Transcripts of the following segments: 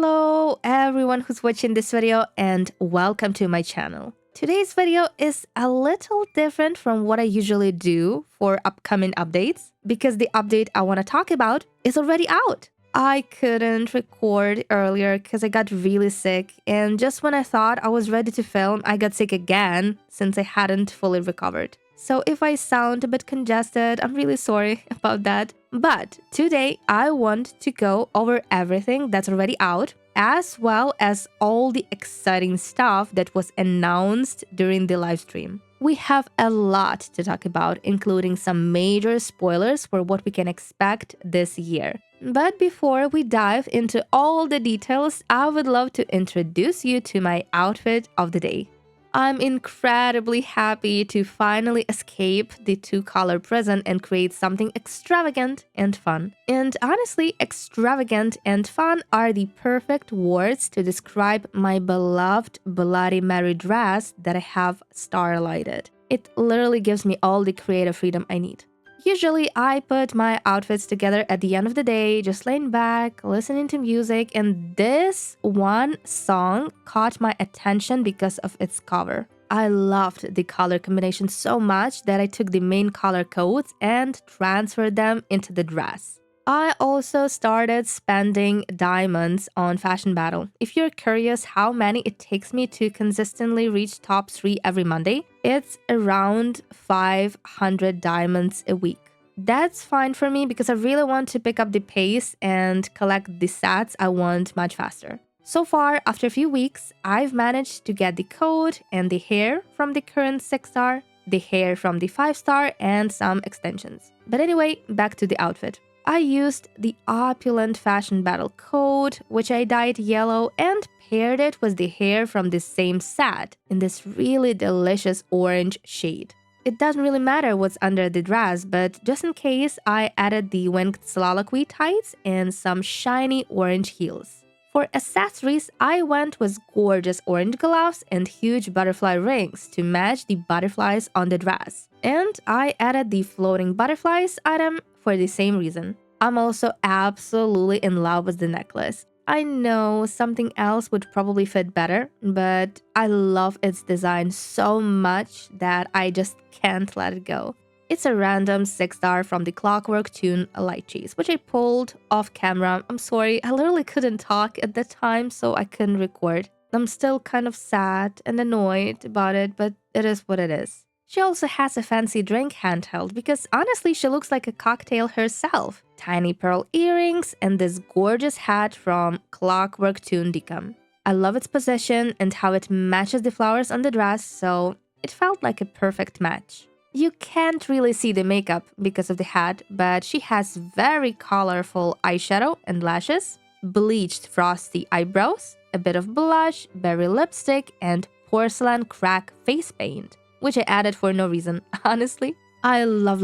Hello everyone who's watching this video and welcome to my channel. Today's video is a little different from what I usually do for upcoming updates because the update I want to talk about is already out. I couldn't record earlier because I got really sick, and just when I thought I was ready to film, I got sick again since I hadn't fully recovered. So if I sound a bit congested, I'm really sorry about that. But today I want to go over everything that's already out, as well as all the exciting stuff that was announced during the live stream. We have a lot to talk about, including some major spoilers for what we can expect this year. But before we dive into all the details, I would love to introduce you to my outfit of the day. I'm incredibly happy to finally escape the two-color prison and create something extravagant and fun. And honestly, extravagant and fun are the perfect words to describe my beloved Bloody Mary dress that I have starlighted. It literally gives me all the creative freedom I need. Usually, I put my outfits together at the end of the day, just laying back, listening to music, and this one song caught my attention because of its cover. I loved the color combination so much that I took the main color codes and transferred them into the dress. I also started spending diamonds on Fashion Battle. If you're curious how many it takes me to consistently reach top 3 every Monday, it's around 500 diamonds a week. That's fine for me because I really want to pick up the pace and collect the stats I want much faster. So far, after a few weeks, I've managed to get the code and the hair from the current 6-star, the hair from the 5-star, and some extensions. But anyway, back to the outfit. I used the opulent Fashion Battle code, which I dyed yellow, and paired it with the hair from the same set in this really delicious orange shade. It doesn't really matter what's under the dress, but just in case, I added the winged soliloquy tights and some shiny orange heels. For accessories, I went with gorgeous orange gloves and huge butterfly rings to match the butterflies on the dress. And I added the floating butterflies item for the same reason. I'm also absolutely in love with the necklace. I know something else would probably fit better, but I love its design so much that I just can't let it go. It's a random 6-star from the Clockwork tune Lightchase, which I pulled off camera. I'm sorry, I literally couldn't talk at the time, so I couldn't record. I'm still kind of sad and annoyed about it, but it is what it is. She also has a fancy drink handheld because honestly she looks like a cocktail herself. Tiny pearl earrings and this gorgeous hat from Clockwork tune Decom. I love its position and how it matches the flowers on the dress, so it felt like a perfect match. You can't really see the makeup because of the hat, but she has very colorful eyeshadow and lashes, bleached frosty eyebrows, a bit of blush, berry lipstick, and porcelain crack face paint, which I added for no reason, honestly. I love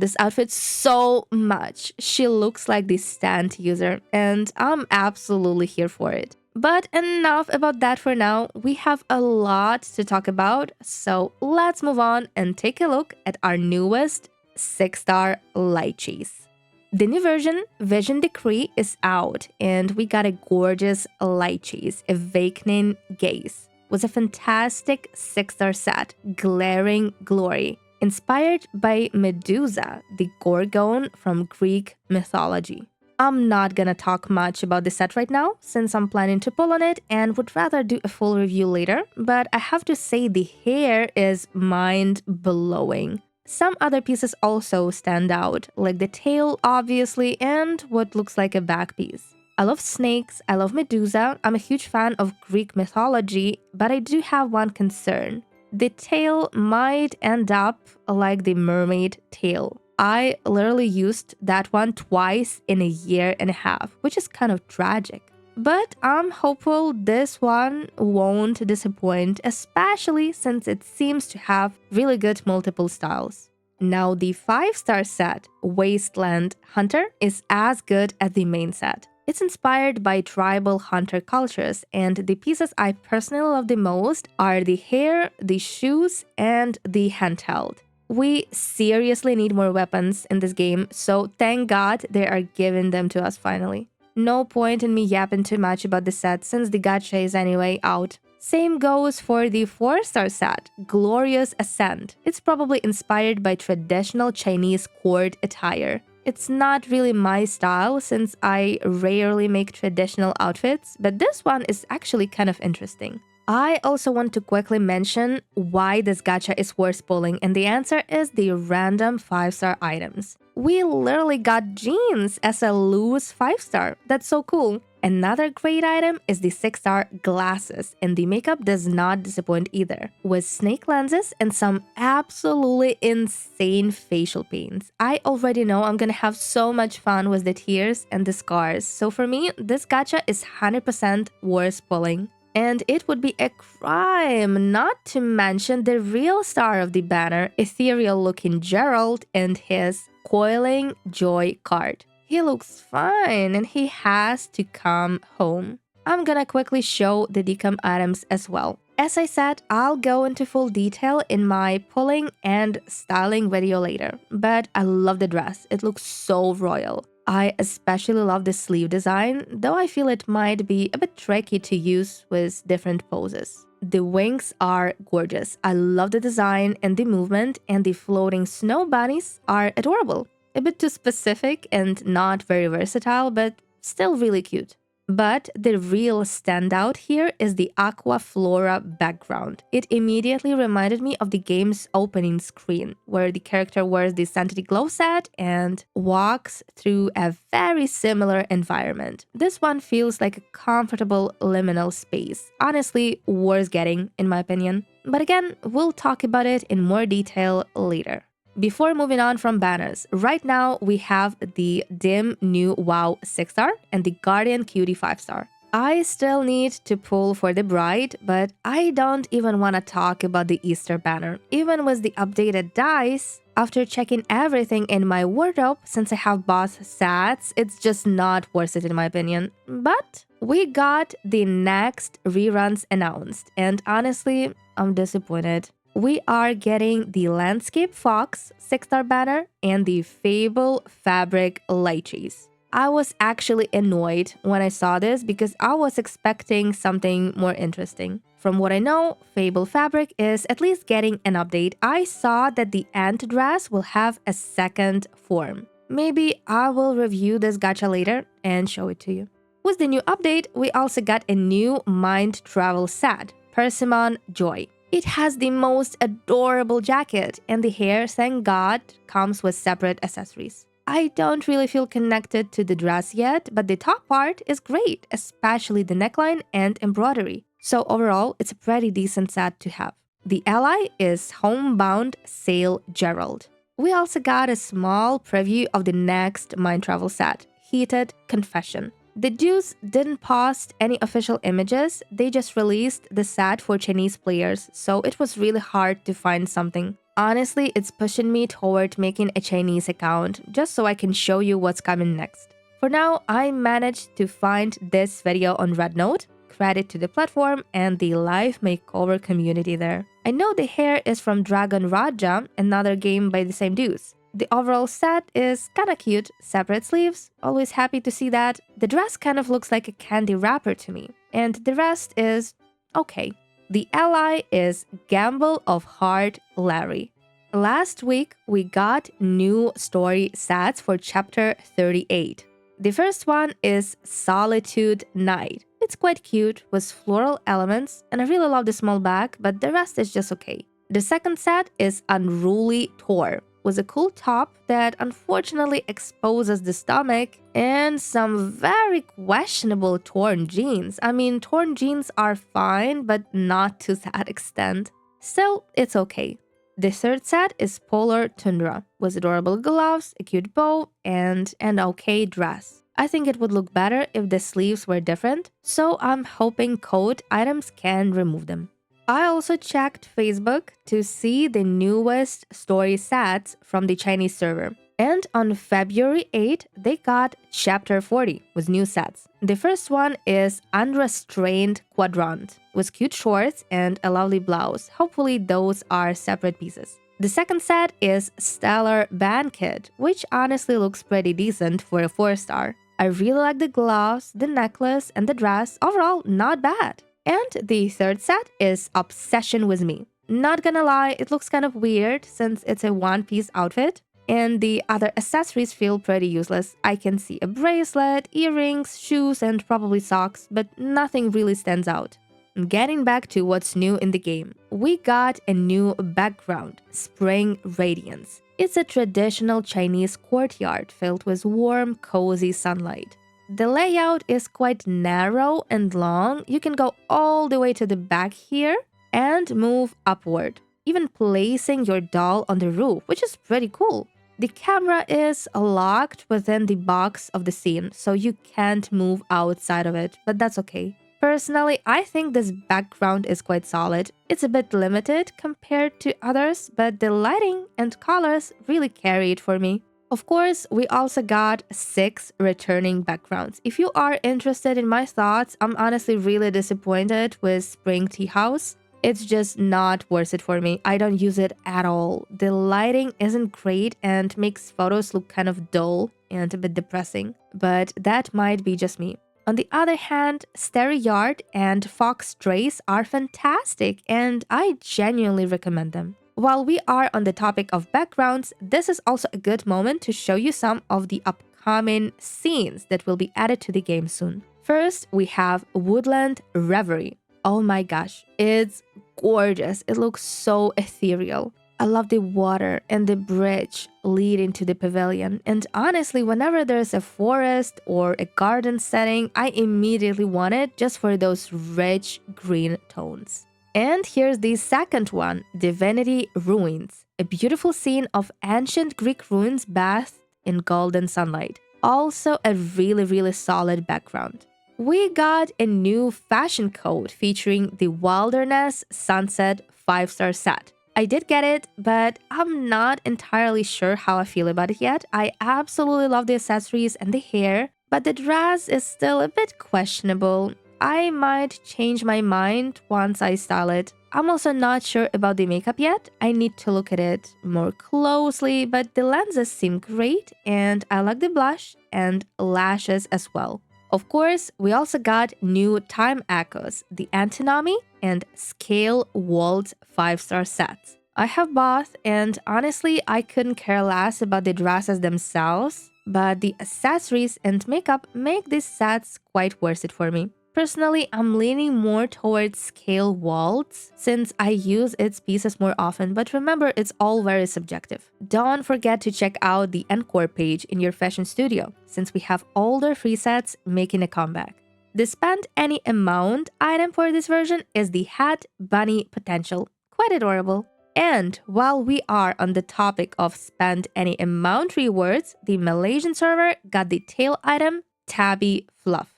this outfit so much. She looks like the stand user, and I'm absolutely here for it. But enough about that for now. We have a lot to talk about, so let's move on and take a look at our newest 6-star Lightchase. The new version, Vision Decree, is out, and we got a gorgeous Lightchase, Awakening Gaze. Was a fantastic 6-star set, Glaring Glory, inspired by Medusa, the Gorgon from Greek mythology. I'm not gonna talk much about the set right now, since I'm planning to pull on it and would rather do a full review later, but I have to say the hair is mind-blowing. Some other pieces also stand out, like the tail, obviously, and what looks like a back piece. I love snakes, I love Medusa, I'm a huge fan of Greek mythology, but I do have one concern. The tail might end up like the mermaid tail. I literally used that one twice in a year and a half, which is kind of tragic. But I'm hopeful this one won't disappoint, especially since it seems to have really good multiple styles. Now the 5-star set, Wasteland Hunter, is as good as the main set. It's inspired by tribal hunter cultures, and the pieces I personally love the most are the hair, the shoes, and the handheld. We seriously need more weapons in this game, so thank God they are giving them to us finally. No point in me yapping too much about the set since the gacha is anyway out. Same goes for the 4-star set, Glorious Ascent. It's probably inspired by traditional Chinese court attire. It's not really my style since I rarely make traditional outfits, but this one is actually kind of interesting. I also want to quickly mention why this gacha is worth pulling, and the answer is the random 5-star items. We literally got jeans as a loose 5-star. That's so cool. Another great item is the 6-star glasses, and the makeup does not disappoint either, with snake lenses and some absolutely insane facial paints. I already know I'm gonna have so much fun with the tears and the scars, so for me, this gacha is 100% worth pulling. And it would be a crime not to mention the real star of the banner, ethereal-looking Gerald and his coiling joy card. He looks fine and he has to come home. I'm gonna quickly show the Decom items as well. As I said, I'll go into full detail in my pulling and styling video later, but I love the dress. It looks so royal. I especially love the sleeve design, though I feel it might be a bit tricky to use with different poses. The wings are gorgeous. I love the design and the movement, and the floating snow bunnies are adorable. A bit too specific and not very versatile, but still really cute. But the real standout here is the aqua flora background. It immediately reminded me of the game's opening screen, where the character wears the Sanctity Glow set and walks through a very similar environment. This one feels like a comfortable liminal space. Honestly, worth getting, in my opinion. But again, we'll talk about it in more detail later. Before moving on from banners, right now we have the Dim New Wow 6-star and the Guardian Cutie 5-star. I still need to pull for the bride, but I don't even want to talk about the Easter banner. Even with the updated dice, after checking everything in my wardrobe, since I have both sets, it's just not worth it in my opinion. But we got the next reruns announced, and honestly, I'm disappointed. We are getting the Landscape Fox 6-star banner and the Fable Fabric Lightchase. I was actually annoyed when I saw this because I was expecting something more interesting. From what I know, Fable Fabric is at least getting an update. I saw that the ant dress will have a second form. Maybe I will review this gacha later and show it to you. With the new update, we also got a new Mind Travel set, Persimmon Joy. It has the most adorable jacket, and the hair, thank God, comes with separate accessories. I don't really feel connected to the dress yet, but the top part is great, especially the neckline and embroidery. So overall, it's a pretty decent set to have. The ally is Homebound Sail Gerald. We also got a small preview of the next Mind Travel set, Heated Confession. The dudes didn't post any official images, they just released the set for Chinese players, so it was really hard to find something. Honestly, it's pushing me toward making a Chinese account, just so I can show you what's coming next. For now, I managed to find this video on Rednote, credit to the platform and the live makeover community there. I know the hair is from Dragon Raja, another game by the same dudes. The overall set is kinda cute, separate sleeves, always happy to see that. The dress kind of looks like a candy wrapper to me, and the rest is okay. The ally is Gamble of Heart Larry. Last week, we got new story sets for chapter 38. The first one is Solitude Night. It's quite cute with floral elements, and I really love the small bag, but the rest is just okay. The second set is Unruly Tor, with a cool top that unfortunately exposes the stomach and some very questionable torn jeans. I mean, torn jeans are fine, but not to that extent. Still, it's okay. The third set is Polar Tundra, with adorable gloves, a cute bow, and an okay dress. I think it would look better if the sleeves were different, so I'm hoping code items can remove them. I also checked Facebook to see the newest story sets from the Chinese server. And on February 8, they got Chapter 40 with new sets. The first one is Unrestrained Quadrant, with cute shorts and a lovely blouse. Hopefully those are separate pieces. The second set is Stellar Banquet, which honestly looks pretty decent for a 4-star. I really like the gloves, the necklace, and the dress. Overall, not bad. And the third set is Obsession With Me. Not gonna lie, it looks kind of weird since it's a one-piece outfit. And the other accessories feel pretty useless. I can see a bracelet, earrings, shoes, and probably socks, but nothing really stands out. Getting back to what's new in the game, we got a new background, Spring Radiance. It's a traditional Chinese courtyard filled with warm, cozy sunlight. The layout is quite narrow and long. You can go all the way to the back here and move upward, even placing your doll on the roof, which is pretty cool. The camera is locked within the box of the scene, so you can't move outside of it, but that's okay. Personally, I think this background is quite solid. It's a bit limited compared to others, but the lighting and colors really carry it for me. Of course, we also got 6 returning backgrounds. If you are interested in my thoughts, I'm honestly really disappointed with Spring Tea House. It's just not worth it for me. I don't use it at all. The lighting isn't great and makes photos look kind of dull and a bit depressing, but that might be just me. On the other hand, Starry Yard and Fox Trace are fantastic and I genuinely recommend them. While we are on the topic of backgrounds, this is also a good moment to show you some of the upcoming scenes that will be added to the game soon. First, we have Woodland Reverie. Oh my gosh, it's gorgeous. It looks so ethereal. I love the water and the bridge leading to the pavilion. And honestly, whenever there's a forest or a garden setting, I immediately want it just for those rich green tones. And here's the second one, Divinity Ruins, a beautiful scene of ancient Greek ruins bathed in golden sunlight. Also a really solid background. We got a new fashion code featuring the Wilderness Sunset 5-star set. I did get it, but I'm not entirely sure how I feel about it yet. I absolutely love the accessories and the hair, but the dress is still a bit questionable. I might change my mind once I style it. I'm also not sure about the makeup yet. I need to look at it more closely, but the lenses seem great and I like the blush and lashes as well. Of course, we also got new time echoes, the Antinomy and Scale Waltz 5-star sets. I have both, and honestly, I couldn't care less about the dresses themselves, but the accessories and makeup make these sets quite worth it for me. Personally, I'm leaning more towards Scale Waltz since I use its pieces more often, but remember, it's all very subjective. Don't forget to check out the Encore page in your fashion studio, since we have older free sets making a comeback. The Spend Any Amount item for this version is the Hat Bunny Potential. Quite adorable. And while we are on the topic of Spend Any Amount rewards, the Malaysian server got the tail item Tabby Fluff.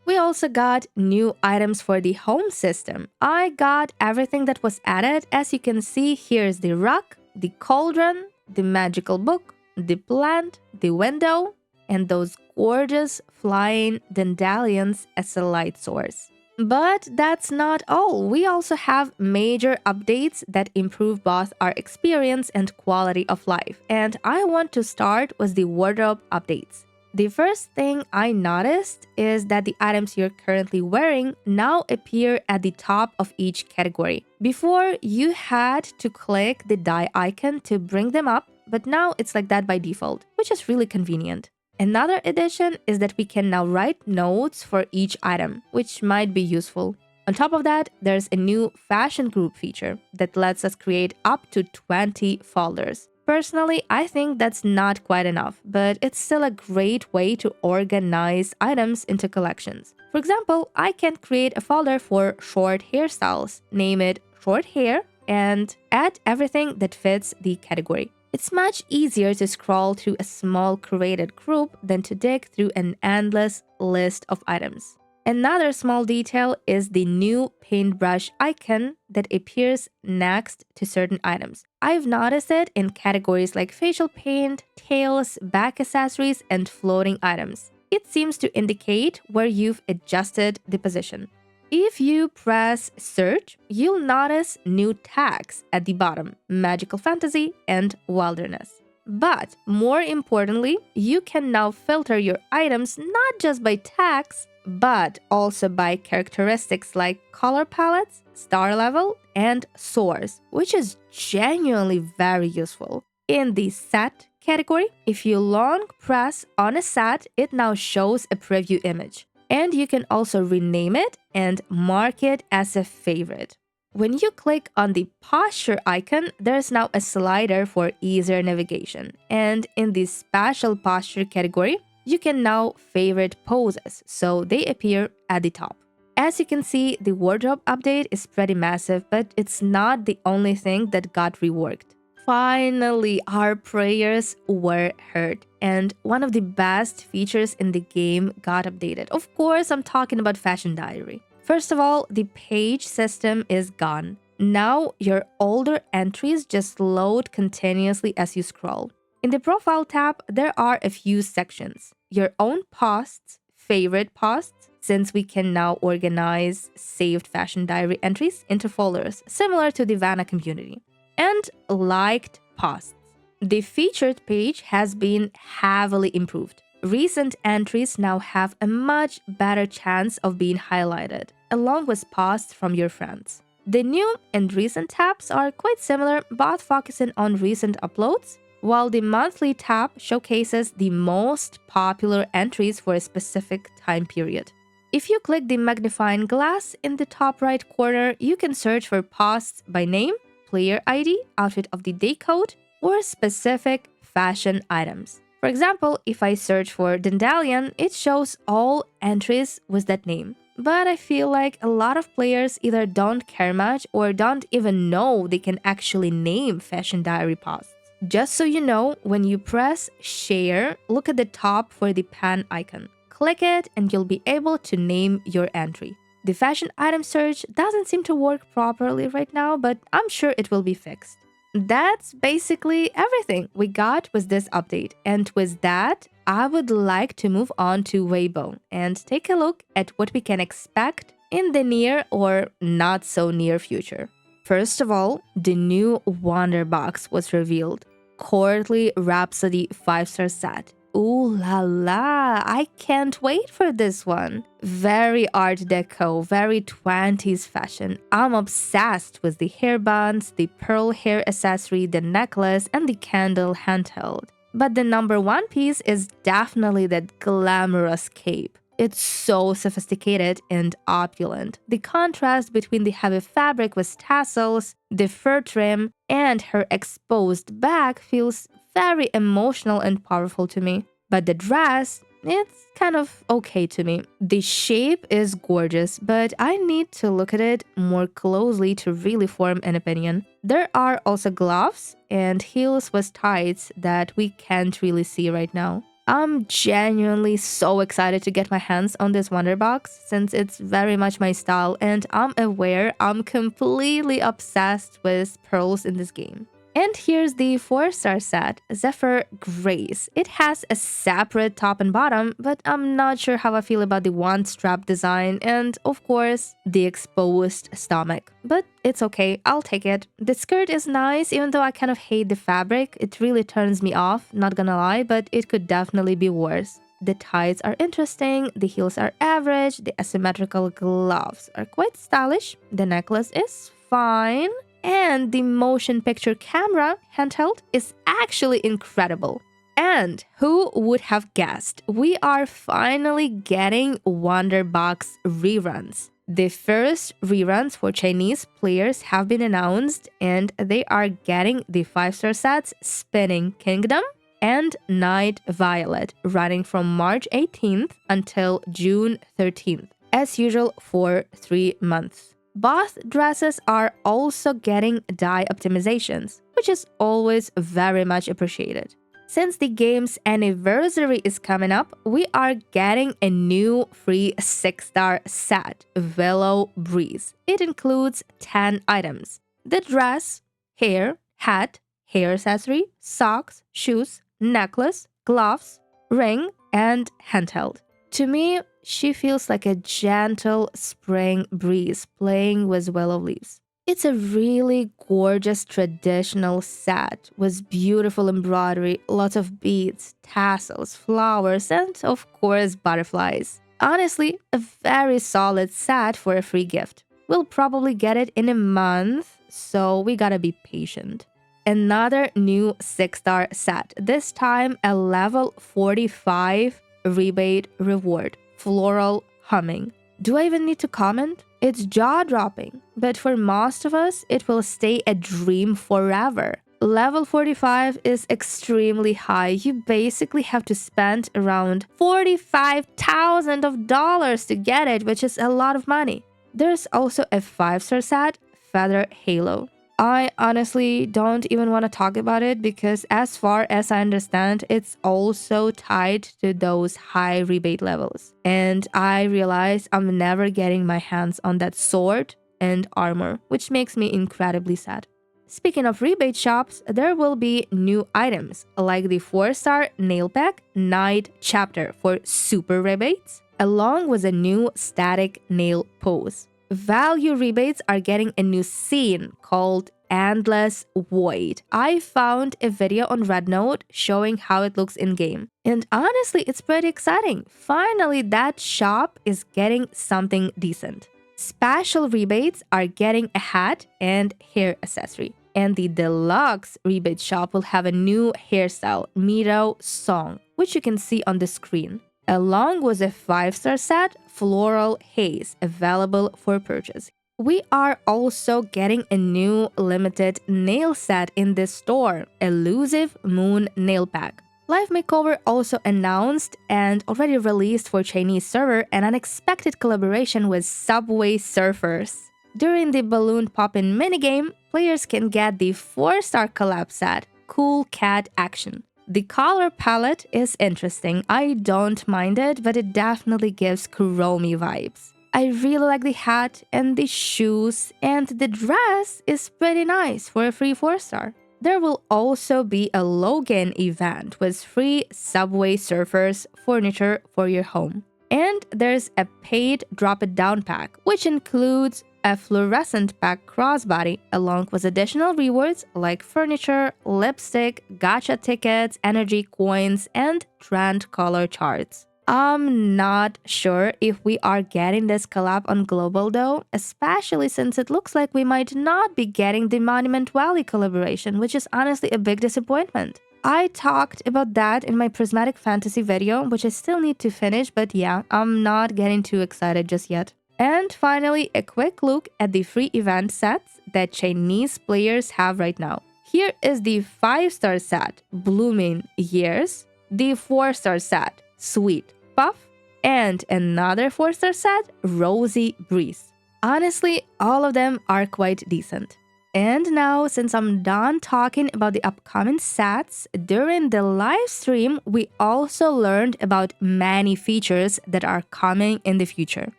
We also got new items for the home system. I got everything that was added. As you can see, here's the rug, the cauldron, the magical book, the plant, the window, and those gorgeous flying dandelions as a light source. But that's not all. We also have major updates that improve both our experience and quality of life. And I want to start with the wardrobe updates. The first thing I noticed is that the items you're currently wearing now appear at the top of each category. Before, you had to click the die icon to bring them up, but now it's like that by default, which is really convenient. Another addition is that we can now write notes for each item, which might be useful. On top of that, there's a new fashion group feature that lets us create up to 20 folders. Personally, I think that's not quite enough, but it's still a great way to organize items into collections. For example, I can create a folder for short hairstyles, name it short hair, and add everything that fits the category. It's much easier to scroll through a small curated group than to dig through an endless list of items. Another small detail is the new paintbrush icon that appears next to certain items. I've noticed it in categories like facial paint, tails, back accessories, and floating items. It seems to indicate where you've adjusted the position. If you press search, you'll notice new tags at the bottom, magical fantasy and wilderness. But more importantly, you can now filter your items not just by tags, but also by characteristics like color palettes, star level, and source, which is genuinely very useful. In the set category, if you long press on a set, it now shows a preview image. And you can also rename it and mark it as a favorite. When you click on the posture icon, there's now a slider for easier navigation. And in the special posture category, you can now favorite poses, so they appear at the top. As you can see, the wardrobe update is pretty massive, but it's not the only thing that got reworked. Finally, our prayers were heard, and one of the best features in the game got updated. Of course, I'm talking about Fashion Diary. First of all, the page system is gone. Now, your older entries just load continuously as you scroll. In the Profile tab, there are a few sections. Your own posts, favorite posts, since we can now organize saved Fashion Diary entries into folders, similar to the Vanna community, and liked posts. The featured page has been heavily improved. Recent entries now have a much better chance of being highlighted, along with posts from your friends. The new and recent tabs are quite similar, both focusing on recent uploads, while the monthly tab showcases the most popular entries for a specific time period. If you click the magnifying glass in the top right corner, you can search for posts by name, player ID, outfit of the day code, or specific fashion items. For example, if I search for Dandelion, it shows all entries with that name. But I feel like a lot of players either don't care much or don't even know they can actually name Fashion Diary posts. Just so you know, when you press Share, look at the top for the pen icon. Click it and you'll be able to name your entry. The fashion item search doesn't seem to work properly right now, but I'm sure it will be fixed. That's basically everything we got with this update. And with that, I would like to move on to Weibo and take a look at what we can expect in the near or not so near future. First of all, the new Wonder Box was revealed. Courtly Rhapsody 5-star set. Ooh la la, I can't wait for this one. Very Art Deco, very 20s fashion. I'm obsessed with the hairbands, the pearl hair accessory, the necklace, and the candle handheld. But the number one piece is definitely that glamorous cape. It's so sophisticated and opulent. The contrast between the heavy fabric with tassels, the fur trim, and her exposed back feels very emotional and powerful to me. But the dress, it's kind of okay to me. The shape is gorgeous, but I need to look at it more closely to really form an opinion. There are also gloves and heels with tights that we can't really see right now. I'm genuinely so excited to get my hands on this Wonder Box since it's very much my style, and I'm aware I'm completely obsessed with pearls in this game. And here's the 4-star set, Zephyr Grace. It has a separate top and bottom, but I'm not sure how I feel about the one strap design and, of course, the exposed stomach. But it's okay, I'll take it. The skirt is nice, even though I kind of hate the fabric. It really turns me off, not gonna lie, but it could definitely be worse. The tights are interesting, the heels are average, the asymmetrical gloves are quite stylish, the necklace is fine, and the motion picture camera handheld is actually incredible. And who would have guessed? We are finally getting Wonder Box reruns. The first reruns for Chinese players have been announced, and they are getting the 5-star sets Spinning Kingdom and Night Violet, running from March 18th until June 13th, as usual for 3 months. Both dresses are also getting dye optimizations, which is always very much appreciated. Since the game's anniversary is coming up, we are getting a new free 6-star set, Willow Breeze. It includes 10 items: the dress, hair, hat, hair accessory, socks, shoes, necklace, gloves, ring, and handheld. To me, she feels like a gentle spring breeze playing with willow leaves. It's a really gorgeous traditional set with beautiful embroidery, lots of beads, tassels, flowers, and of course butterflies. Honestly, a very solid set for a free gift. We'll probably get it in a month, so we gotta be patient. Another new 6-star set, this time a level 45 rebate reward, floral humming. Do I even need to comment? It's jaw-dropping, but for most of us, it will stay a dream forever. Level 45 is extremely high. You basically have to spend around $45,000 to get it, which is a lot of money. There's also a 5-star set, Feather Halo. I honestly don't even want to talk about it because as far as I understand, it's also tied to those high rebate levels. And I realize I'm never getting my hands on that sword and armor, which makes me incredibly sad. Speaking of rebate shops, there will be new items like the 4-star nail pack Night Chapter for super rebates, along with a new static nail pose. Value rebates are getting a new scene called Endless Void. I found a video on Rednote showing how it looks in-game. And honestly, it's pretty exciting. Finally, that shop is getting something decent. Special rebates are getting a hat and hair accessory. And the deluxe rebate shop will have a new hairstyle, Miro Song, which you can see on the screen, along with a 5-star set, Floral Haze, available for purchase. We are also getting a new limited nail set in this store, Elusive Moon Nail Pack. Live Makeover also announced and already released for Chinese server an unexpected collaboration with Subway Surfers. During the Balloon Poppin' minigame, players can get the 4-star collab set, Cool Cat Action. The color palette is interesting. I don't mind it, but it definitely gives Kuromi vibes. I really like the hat and the shoes, and the dress is pretty nice for a free 4-star. There will also be a Logan event with free Subway Surfers furniture for your home. And there's a paid Drop It Down pack, which includes a fluorescent pack crossbody along with additional rewards like furniture, lipstick, gacha tickets, energy coins, and trend color charts. I'm not sure if we are getting this collab on global though, especially since it looks like we might not be getting the Monument Valley collaboration, which is honestly a big disappointment. I talked about that in my Prismatic Fantasy video, which I still need to finish, but yeah, I'm not getting too excited just yet. And finally, a quick look at the free event sets that Chinese players have right now. Here is the 5-star set, Blooming Years, the 4-star set, Sweet Puff, and another 4-star set, Rosy Breeze. Honestly, all of them are quite decent. And now, since I'm done talking about the upcoming sets, during the live stream, we also learned about many features that are coming in the future.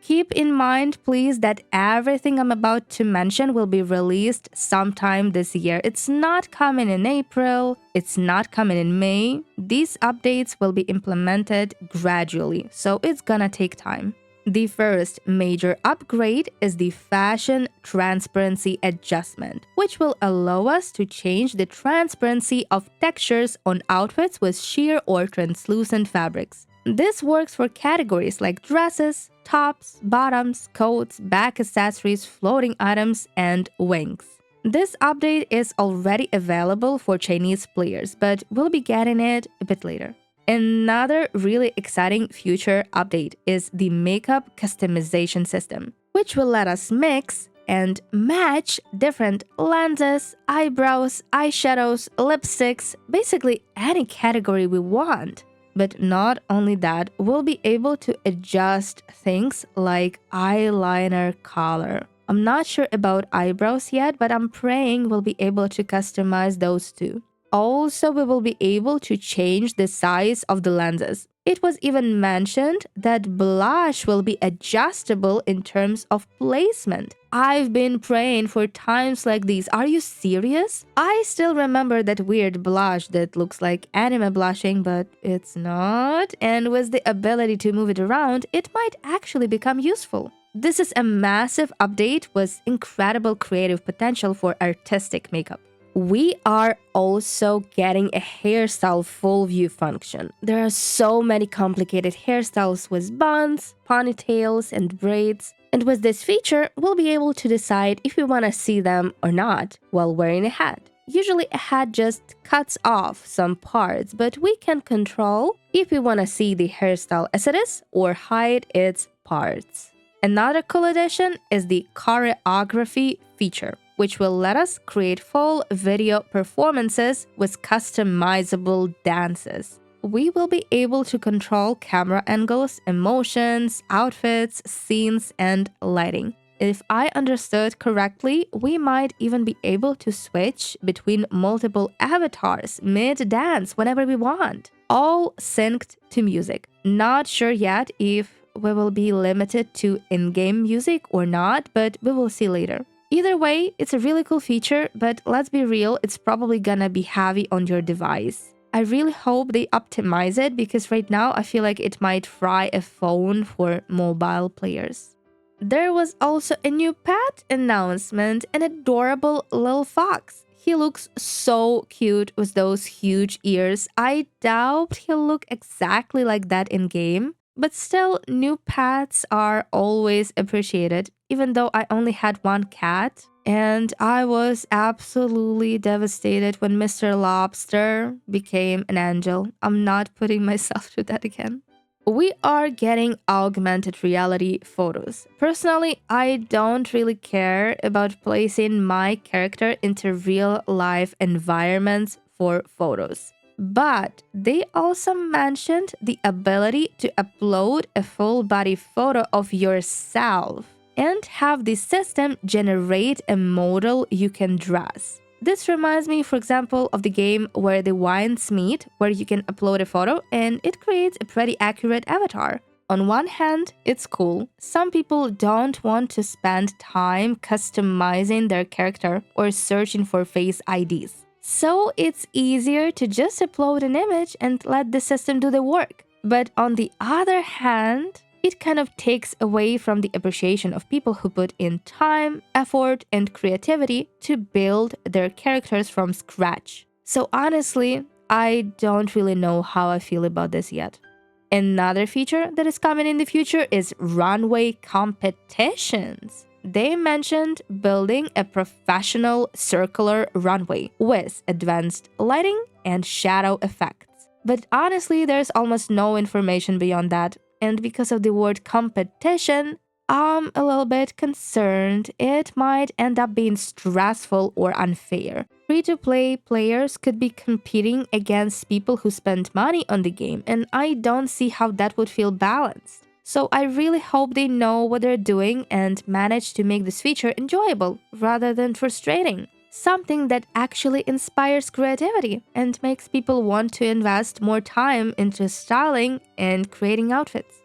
Keep in mind, please, that everything I'm about to mention will be released sometime this year. It's not coming in April, it's not coming in May. These updates will be implemented gradually, so it's gonna take time. The first major upgrade is the Fashion Transparency Adjustment, which will allow us to change the transparency of textures on outfits with sheer or translucent fabrics. This works for categories like dresses, tops, bottoms, coats, back accessories, floating items, and wings. This update is already available for Chinese players, but we'll be getting it a bit later. Another really exciting future update is the makeup customization system, which will let us mix and match different lenses, eyebrows, eyeshadows, lipsticks, basically any category we want. But not only that, we'll be able to adjust things like eyeliner color. I'm not sure about eyebrows yet, but I'm praying we'll be able to customize those too. Also, we will be able to change the size of the lenses. It was even mentioned that blush will be adjustable in terms of placement. I've been praying for times like these. Are you serious? I still remember that weird blush that looks like anime blushing, but it's not. And with the ability to move it around, it might actually become useful. This is a massive update with incredible creative potential for artistic makeup. We are also getting a hairstyle full view function. There are so many complicated hairstyles with buns, ponytails, and braids. And with this feature, we'll be able to decide if we want to see them or not while wearing a hat. Usually a hat just cuts off some parts, but we can control if we want to see the hairstyle as it is or hide its parts. Another cool addition is the Choreography Feature, which will let us create full video performances with customizable dances. We will be able to control camera angles, emotions, outfits, scenes, and lighting. If I understood correctly, we might even be able to switch between multiple avatars mid-dance whenever we want, all synced to music. Not sure yet if we will be limited to in-game music or not, but we will see later. Either way, it's a really cool feature, but let's be real, it's probably gonna be heavy on your device. I really hope they optimize it because right now I feel like it might fry a phone for mobile players. There was also a new pet announcement, an adorable little fox. He looks so cute with those huge ears. I doubt he'll look exactly like that in-game. But still, new pets are always appreciated, even though I only had one cat. And I was absolutely devastated when Mr. Lobster became an angel. I'm not putting myself through that again. We are getting augmented reality photos. Personally, I don't really care about placing my character into real-life environments for photos. But they also mentioned the ability to upload a full body photo of yourself and have the system generate a model you can dress. This reminds me, for example, of the game Where the Winds Meet, where you can upload a photo and it creates a pretty accurate avatar. On one hand, it's cool. Some people don't want to spend time customizing their character or searching for face IDs. So it's easier to just upload an image and let the system do the work. But on the other hand, it kind of takes away from the appreciation of people who put in time, effort, and creativity to build their characters from scratch. So honestly, I don't really know how I feel about this yet. Another feature that is coming in the future is Runway Competitions. They mentioned building a professional circular runway with advanced lighting and shadow effects. But honestly, there's almost no information beyond that. And because of the word competition, I'm a little bit concerned it might end up being stressful or unfair. Free-to-play players could be competing against people who spend money on the game, and I don't see how that would feel balanced. So I really hope they know what they're doing and manage to make this feature enjoyable rather than frustrating. Something that actually inspires creativity and makes people want to invest more time into styling and creating outfits.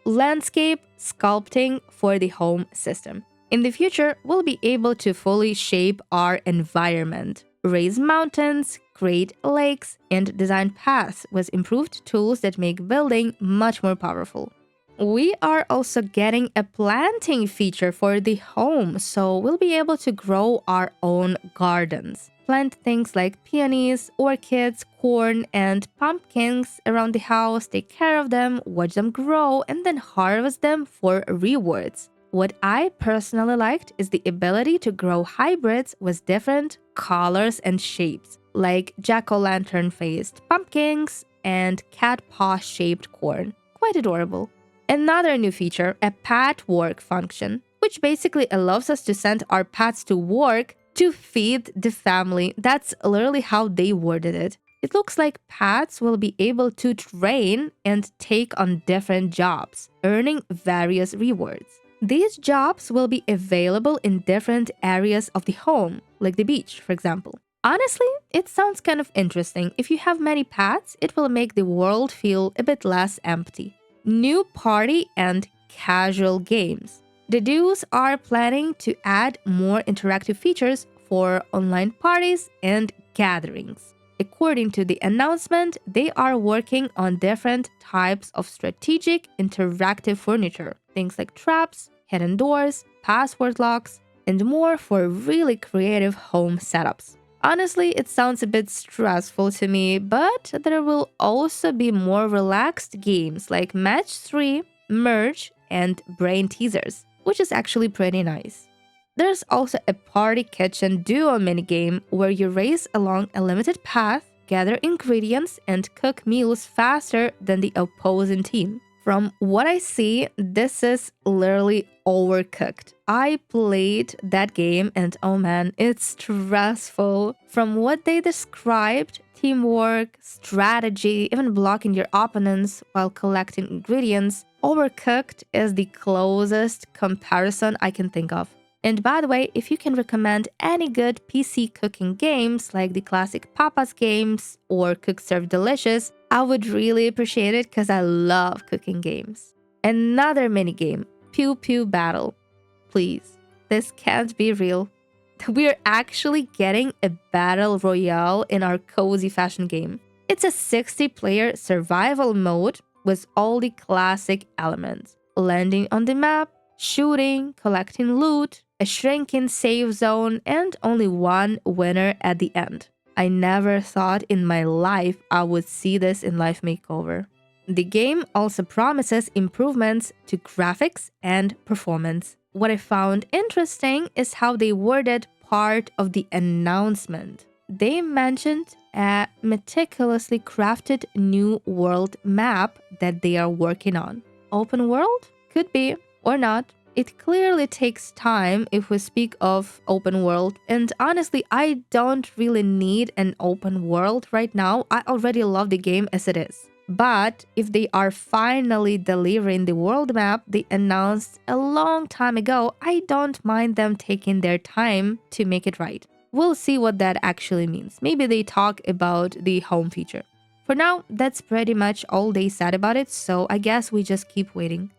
Landscape sculpting for the home system. In the future, we'll be able to fully shape our environment, raise mountains, create lakes, and design paths with improved tools that make building much more powerful. We are also getting a planting feature for the home, so we'll be able to grow our own gardens. Plant things like peonies, orchids, corn, and pumpkins around the house, take care of them, watch them grow, and then harvest them for rewards. What I personally liked is the ability to grow hybrids with different colors and shapes, like jack-o'-lantern-faced pumpkins and cat paw-shaped corn. Quite adorable. Another new feature, a pet work function, which basically allows us to send our pets to work to feed the family. That's literally how they worded it. It looks like pets will be able to train and take on different jobs, earning various rewards. These jobs will be available in different areas of the home, like the beach, for example. Honestly, it sounds kind of interesting. If you have many pets, it will make the world feel a bit less empty. New party and casual games. The duos are planning to add more interactive features for online parties and gatherings. According to the announcement, they are working on different types of strategic interactive furniture, things like traps, hidden doors, password locks, and more for really creative home setups. Honestly, it sounds a bit stressful to me, but there will also be more relaxed games like Match 3, Merge, and Brain Teasers, which is actually pretty nice. There's also a Party Kitchen duo minigame where you race along a limited path, gather ingredients, and cook meals faster than the opposing team. From what I see, this is literally overcooked. I played that game and oh man, it's stressful. From what they described, teamwork, strategy, even blocking your opponents while collecting ingredients, Overcooked is the closest comparison I can think of. And by the way, if you can recommend any good PC cooking games like the classic Papa's games or Cook Serve Delicious, I would really appreciate it because I love cooking games. Another minigame, Pew-Pew Battle. Please, this can't be real. We're actually getting a battle royale in our cozy fashion game. It's a 60-player survival mode with all the classic elements. Landing on the map, shooting, collecting loot, a shrinking save zone, and only one winner at the end. I never thought in my life I would see this in Life Makeover. The game also promises improvements to graphics and performance. What I found interesting is how they worded part of the announcement. They mentioned a meticulously crafted new world map that they are working on. Open world? Could be, or not. It clearly takes time if we speak of open world, and honestly, I don't really need an open world right now. I already love the game as it is. But if they are finally delivering the world map they announced a long time ago, I don't mind them taking their time to make it right. We'll see what that actually means. Maybe they talk about the home feature. For now, that's pretty much all they said about it, so I guess we just keep waiting.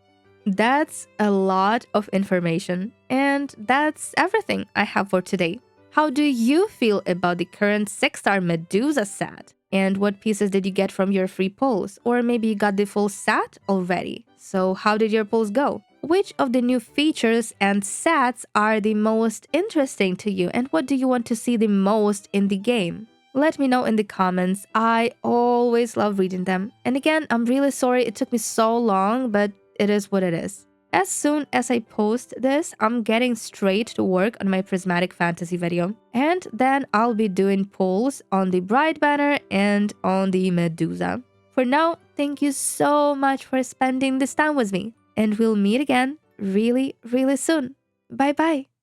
That's a lot of information, and that's everything I have for today. How do you feel about the current 6-star Medusa set? And what pieces did you get from your free polls? Or maybe you got the full set already. So how did your polls go? Which of the new features and sets are the most interesting to you? And what do you want to see the most in the game? Let me know in the comments. I always love reading them. And again, I'm really sorry it took me so long, but it is what it is. As soon as I post this, I'm getting straight to work on my Prismatic Fantasy video. And then I'll be doing polls on the Bride banner and on the Medusa. For now, thank you so much for spending this time with me. And we'll meet again really, really soon. Bye bye.